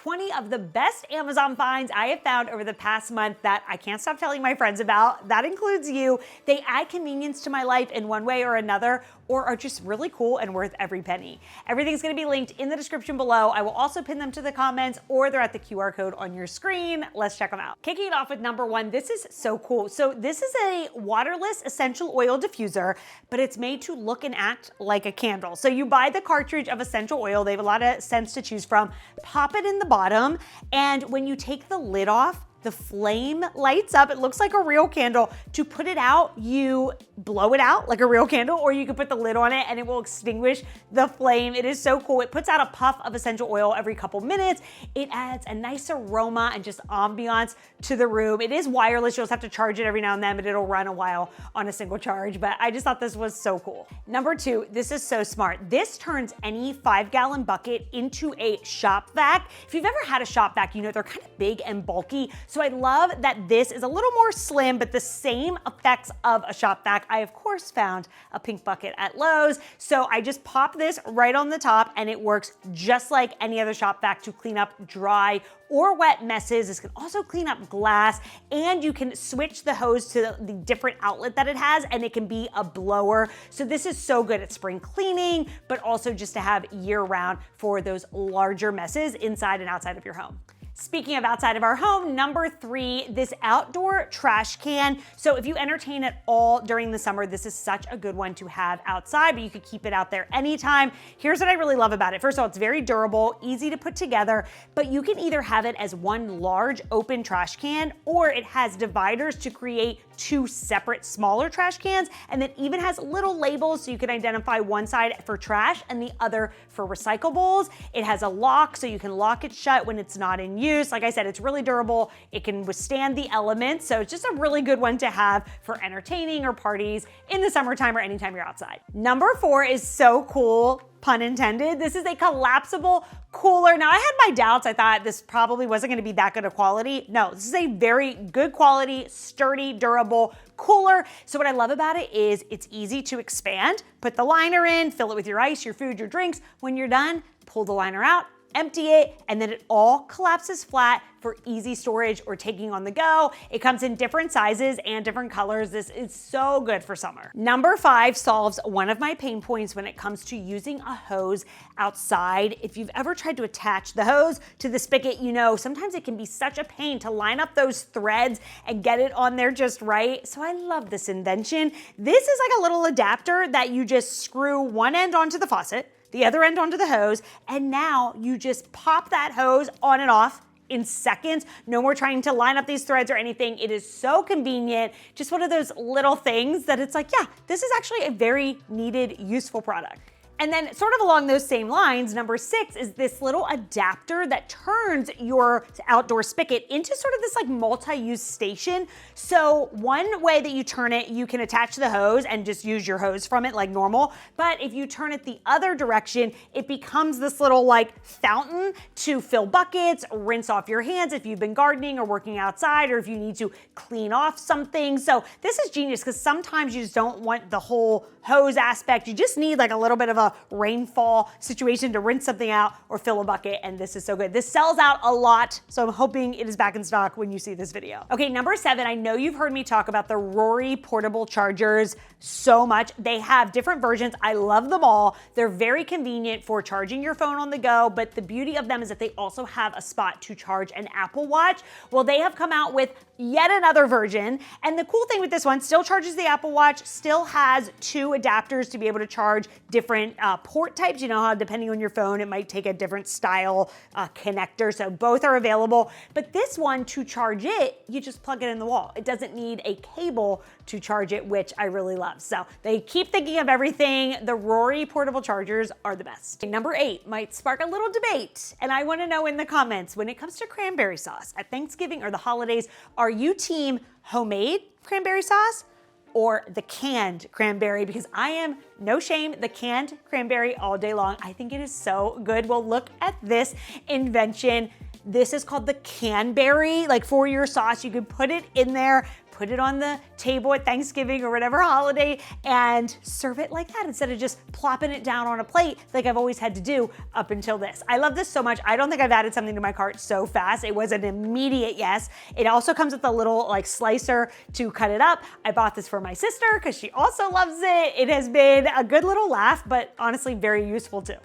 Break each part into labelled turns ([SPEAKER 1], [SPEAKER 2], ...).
[SPEAKER 1] 20 of the best Amazon finds I have found over the past month that I can't stop telling my friends about. That includes you. They add convenience to my life in one way or another, or are just really cool and worth every penny. Everything's gonna be linked in the description below. I will also pin them to the comments, or they're at the QR code on your screen. Let's check them out. Kicking it off with number one, this is so cool. So this is a waterless essential oil diffuser, but it's made to look and act like a candle. So you buy the cartridge of essential oil, they have a lot of scents to choose from, pop it in the bottom, and when you take the lid off, the flame lights up. It looks like a real candle. To put it out, you blow it out like a real candle, or you can put the lid on it and it will extinguish the flame. It is so cool. It puts out a puff of essential oil every couple minutes. It adds a nice aroma and just ambiance to the room. It is wireless. You'll just have to charge it every now and then, but it'll run a while on a single charge. But I just thought this was so cool. Number two, this is so smart. This turns any 5-gallon bucket into a shop vac. If you've ever had a shop vac, you know they're kind of big and bulky. So I love that this is a little more slim, but the same effects of a shop vac. I, of course, found a pink bucket at Lowe's. So I just pop this right on the top and it works just like any other shop vac to clean up dry or wet messes. This can also clean up glass, and you can switch the hose to the different outlet that it has, and it can be a blower. So this is so good at spring cleaning, but also just to have year round for those larger messes inside and outside of your home. Speaking of outside of our home, number three, this outdoor trash can. So if you entertain at all during the summer, this is such a good one to have outside, but you could keep it out there anytime. Here's what I really love about it. First of all, it's very durable, easy to put together, but you can either have it as one large open trash can, or it has dividers to create two separate smaller trash cans, and it even has little labels so you can identify one side for trash and the other for recyclables. It has a lock so you can lock it shut when it's not in use. Like I said, it's really durable. It can withstand the elements, so it's just a really good one to have for entertaining or parties in the summertime or anytime you're outside. Number four is so cool, pun intended. This is a collapsible cooler. Now, I had my doubts. I thought this probably wasn't going to be that good of quality. No, this is a very good quality, sturdy, durable cooler. So what I love about it is it's easy to expand. Put the liner in, fill it with your ice, your food, your drinks. When you're done, pull the liner out, empty it, and then it all collapses flat for easy storage or taking on the go. It comes in different sizes and different colors. This is so good for summer. Number five solves one of my pain points when it comes to using a hose outside. If you've ever tried to attach the hose to the spigot, you know sometimes it can be such a pain to line up those threads and get it on there just right. So I love this invention. This is like a little adapter that you just screw one end onto the faucet, the other end onto the hose, and now you just pop that hose on and off in seconds. No more trying to line up these threads or anything. It is so convenient. Just one of those little things that it's like, yeah, this is actually a very needed, useful product. And then sort of along those same lines, number six is this little adapter that turns your outdoor spigot into sort of this like multi-use station. So one way that you turn it, you can attach the hose and just use your hose from it like normal. But if you turn it the other direction, it becomes this little like fountain to fill buckets, rinse off your hands if you've been gardening or working outside, or if you need to clean off something. So this is genius because sometimes you just don't want the whole hose aspect. You just need like a little bit of a rainfall situation to rinse something out or fill a bucket, and this is so good. This sells out a lot, so I'm hoping it is back in stock when you see this video. Okay, number seven, I know you've heard me talk about the Rory portable chargers so much. They have different versions. I love them all. They're very convenient for charging your phone on the go, but the beauty of them is that they also have a spot to charge an Apple Watch. Well, they have come out with yet another version, and the cool thing with this one, still charges the Apple Watch, still has two adapters to be able to charge different port types. You know how depending on your phone, it might take a different style connector, so both are available. But this one, to charge it, you just plug it in the wall. It doesn't need a cable to charge it, which I really love. So they keep thinking of everything. The Rory portable chargers are the best. Number eight might spark a little debate, and I want to know in the comments, when it comes to cranberry sauce at Thanksgiving or the holidays, are you team homemade cranberry sauce or the canned cranberry? Because I am, no shame, the canned cranberry all day long. I think it is so good. Well, look at this invention. This is called the Canberry. Like for your sauce, you can put it in there, put it on the table at Thanksgiving or whatever holiday and serve it like that instead of just plopping it down on a plate like I've always had to do up until this. I love this so much. I don't think I've added something to my cart so fast. It was an immediate yes. It also comes with a little like slicer to cut it up. I bought this for my sister because she also loves it. It has been a good little laugh, but honestly very useful too.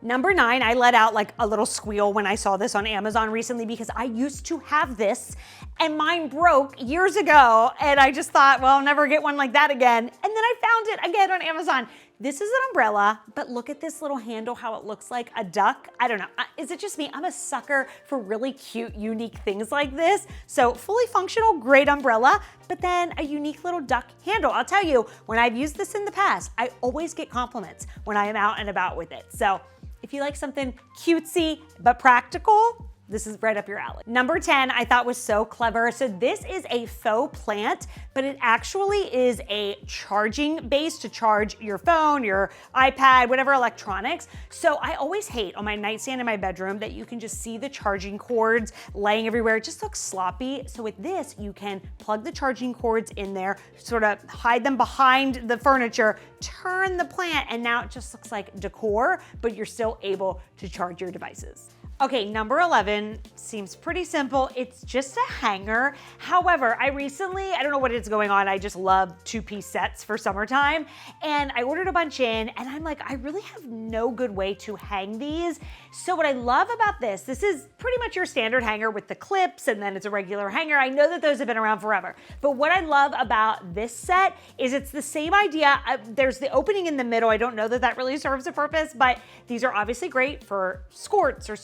[SPEAKER 1] Number 9, I let out like a little squeal when I saw this on Amazon recently because I used to have this and mine broke years ago and I just thought, well, I'll never get one like that again. And then I found it again on Amazon. This is an umbrella, but look at this little handle, how it looks like a duck. I don't know, is it just me? I'm a sucker for really cute, unique things like this. So fully functional, great umbrella, but then a unique little duck handle. I'll tell you, when I've used this in the past, I always get compliments when I am out and about with it. So if you like something cutesy but practical, this is right up your alley. Number 10, I thought was so clever. So this is a faux plant, but it actually is a charging base to charge your phone, your iPad, whatever electronics. So I always hate on my nightstand in my bedroom that you can just see the charging cords laying everywhere. It just looks sloppy. So with this, you can plug the charging cords in there, sort of hide them behind the furniture, turn the plant, and now it just looks like decor, but you're still able to charge your devices. Okay, number 11 seems pretty simple. It's just a hanger. However, I don't know what is going on. I just love 2-piece sets for summertime. And I ordered a bunch in and I'm like, I really have no good way to hang these. So what I love about this is pretty much your standard hanger with the clips and then it's a regular hanger. I know that those have been around forever. But what I love about this set is it's the same idea. There's the opening in the middle. I don't know that that really serves a purpose, but these are obviously great for skirts or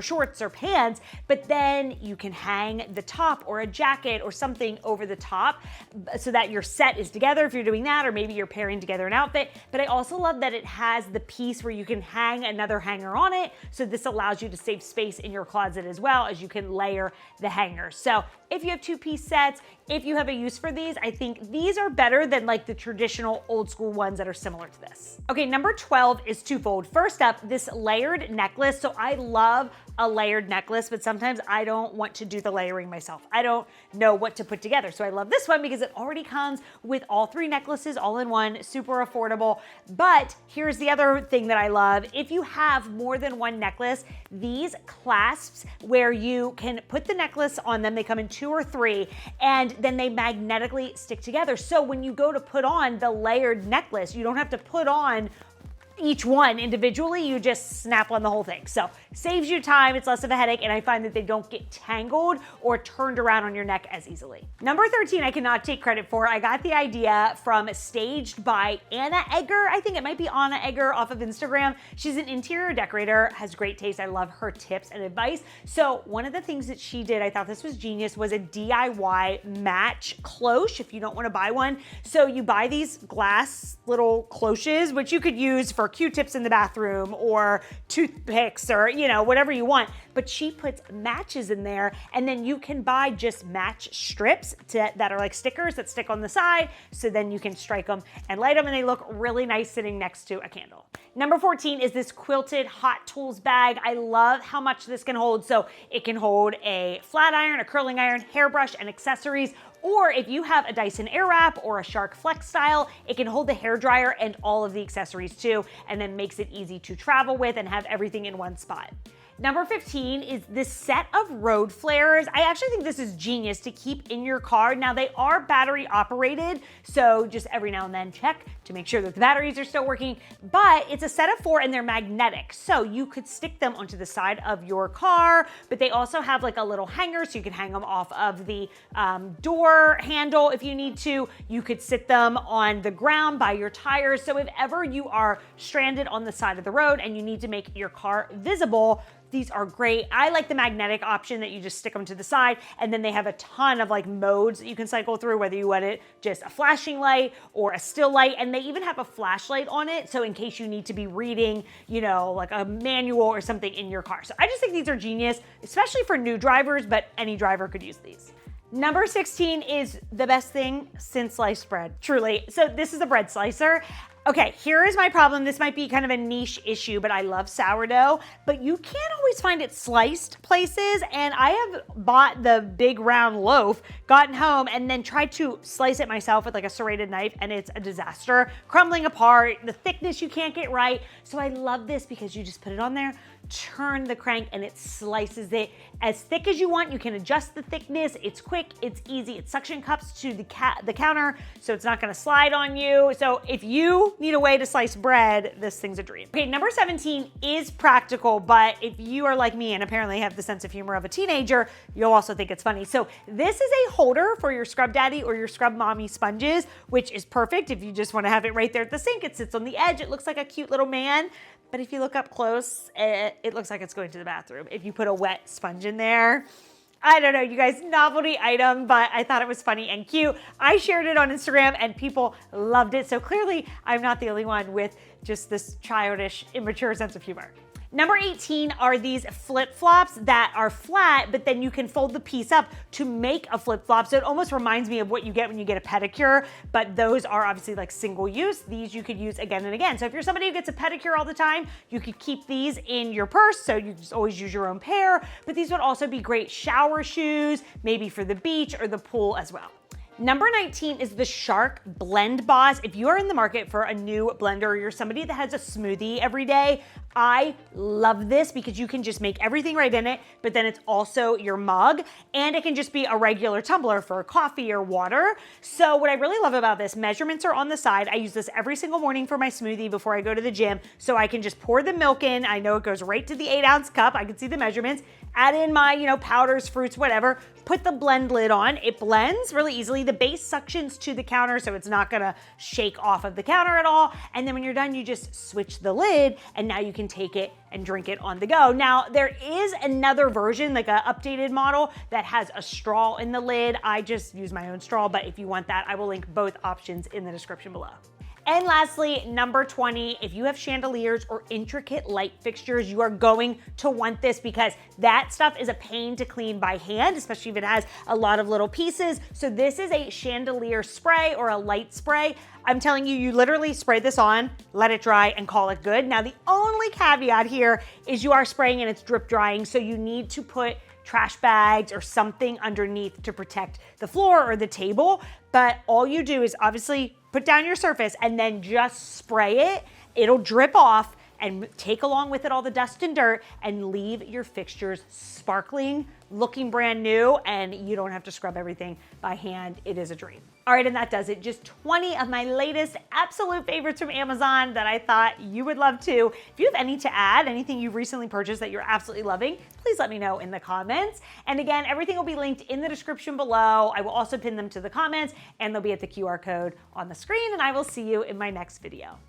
[SPEAKER 1] shorts or pants, but then you can hang the top or a jacket or something over the top so that your set is together if you're doing that, or maybe you're pairing together an outfit. But I also love that it has the piece where you can hang another hanger on it. So this allows you to save space in your closet as well as you can layer the hangers. So if you have 2-piece sets, if you have a use for these, I think these are better than like the traditional old school ones that are similar to this. Okay, number 12 is twofold. First up, this layered necklace. So I love a layered necklace, but sometimes I don't want to do the layering myself. I don't know what to put together. So I love this one because it already comes with all 3 necklaces all in one, super affordable. But here's the other thing that I love. If you have more than one necklace, these clasps where you can put the necklace on them, they come in 2 or 3, and then they magnetically stick together. So when you go to put on the layered necklace, you don't have to put on each one individually, you just snap on the whole thing. So saves you time, it's less of a headache, and I find that they don't get tangled or turned around on your neck as easily. Number 13, I cannot take credit for. I got the idea from Staged by Anna Egger. I think it might be Anna Egger off of Instagram. She's an interior decorator, has great taste. I love her tips and advice. So one of the things that she did, I thought this was genius, was a DIY Match Cloche if you don't want to buy one. So you buy these glass little cloches, which you could use for Q-tips in the bathroom or toothpicks or, whatever you want. But she puts matches in there, and then you can buy just match strips that are like stickers that stick on the side. So then you can strike them and light them, and they look really nice sitting next to a candle. Number 14 is this quilted Hot Tools bag. I love how much this can hold. So it can hold a flat iron, a curling iron, hairbrush, and accessories. Or if you have a Dyson Airwrap or a Shark Flex style, it can hold the hairdryer and all of the accessories too, and then makes it easy to travel with and have everything in one spot. Number 15 is this set of road flares. I actually think this is genius to keep in your car. Now they are battery operated, so just every now and then check to make sure that the batteries are still working, but it's a set of 4 and they're magnetic. So you could stick them onto the side of your car, but they also have like a little hanger so you can hang them off of the door handle if you need to. You could sit them on the ground by your tires. So if ever you are stranded on the side of the road and you need to make your car visible, these are great. I like the magnetic option that you just stick them to the side, and then they have a ton of like modes that you can cycle through, whether you want it just a flashing light or a still light, and they even have a flashlight on it. So in case you need to be reading, like a manual or something in your car. So I just think these are genius, especially for new drivers, but any driver could use these. Number 16 is the best thing since sliced bread, truly. So this is a bread slicer. Okay, here is my problem. This might be kind of a niche issue, but I love sourdough, but you can't always find it sliced places. And I have bought the big round loaf, gotten home, and then tried to slice it myself with like a serrated knife, and it's a disaster. Crumbling apart, the thickness you can't get right. So I love this because you just put it on there, turn the crank, and it slices it as thick as you want. You can adjust the thickness. It's quick, it's easy. It suction cups to the counter, so it's not gonna slide on you. So if you need a way to slice bread, this thing's a dream. Okay, number 17 is practical, but if you are like me and apparently have the sense of humor of a teenager, you'll also think it's funny. So this is a holder for your Scrub Daddy or your Scrub Mommy sponges, which is perfect if you just wanna have it right there at the sink. It sits on the edge. It looks like a cute little man. But if you look up close, it looks like it's going to the bathroom. If you put a wet sponge in there, I don't know, you guys, novelty item, but I thought it was funny and cute. I shared it on Instagram and people loved it. So clearly I'm not the only one with just this childish, immature sense of humor. Number 18 are these flip-flops that are flat, but then you can fold the piece up to make a flip-flop. So it almost reminds me of what you get when you get a pedicure, but those are obviously like single use. These you could use again and again. So if you're somebody who gets a pedicure all the time, you could keep these in your purse, so you just always use your own pair, but these would also be great shower shoes, maybe for the beach or the pool as well. Number 19 is the Shark Blend Boss. If you are in the market for a new blender, or you're somebody that has a smoothie every day, I love this because you can just make everything right in it, but then it's also your mug, and it can just be a regular tumbler for coffee or water. So what I really love about this, measurements are on the side. I use this every single morning for my smoothie before I go to the gym, so I can just pour the milk in. I know it goes right to the 8-ounce cup. I can see the measurements. Add in my, powders, fruits, whatever. Put the blend lid on. It blends really easily. The base suctions to the counter, so it's not gonna shake off of the counter at all. And then when you're done, you just switch the lid, and now you can take it and drink it on the go. Now, there is another version, like an updated model, that has a straw in the lid. I just use my own straw, but if you want that, I will link both options in the description below. And lastly, number 20, if you have chandeliers or intricate light fixtures, you are going to want this because that stuff is a pain to clean by hand, especially if it has a lot of little pieces. So this is a chandelier spray or a light spray. I'm telling you, you literally spray this on, let it dry, and call it good. Now, the only caveat here is you are spraying and it's drip drying, so you need to put trash bags or something underneath to protect the floor or the table. But all you do is obviously put down your surface and then just spray it. It'll drip off and take along with it all the dust and dirt and leave your fixtures sparkling, looking brand new, and you don't have to scrub everything by hand. It is a dream. All right, and that does it. Just 20 of my latest absolute favorites from Amazon that I thought you would love too. If you have any to add, anything you recently purchased that you're absolutely loving, please let me know in the comments. And again, everything will be linked in the description below. I will also pin them to the comments, and they'll be at the QR code on the screen, and I will see you in my next video.